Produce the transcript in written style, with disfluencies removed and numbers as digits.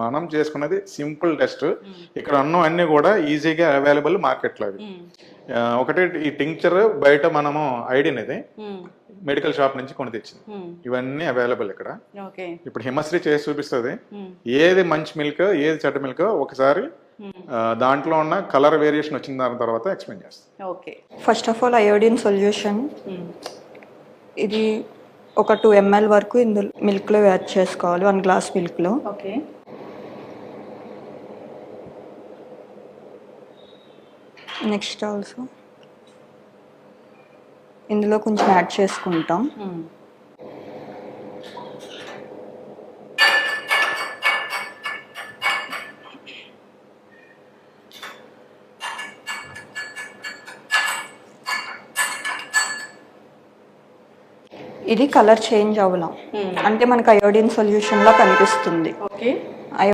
మనం చేసుకున్నది simple test. ఇక్కడ ఉన్న అన్ని కూడా ఈజీగా అవైలబుల్ మార్కెట్లో అవి. ఒకటి ఈ టింక్చర్ బయట మనము ఐడిన్ ఇది మెడికల్ షాప్ నుంచి కొని తెచ్చింది. ఇవన్నీ అవైలబుల్ ఇక్కడ. ఇప్పుడు హిమశ్రీ చేసి చూపిస్తుంది ఏది మంచి మిల్క్ ఏది చెడ్డ మిల్క్ ఒకసారి దాంట్లో ఉన్న కలర్ వేరియేషన్ వచ్చిన దాని తర్వాత ఎక్స్ప్లెయిన్ చేస్తాం. Okay, first of all iodine solution ఇది ఒక 2 ml వరకు ఇందులో మిల్క్లో యాడ్ చేసుకోవాలి, 1 గ్లాస్ మిల్క్లో. ఓకే, నెక్స్ట్ ఆల్సో ఇందులో కొంచెం యాడ్ చేసుకుంటాం. ఇది కలర్ చేంజ్ అవ్వలం, అంటే మనకు అయోడిన్ సొల్యూషన్ లా కనిపిస్తుంది. ఓకే.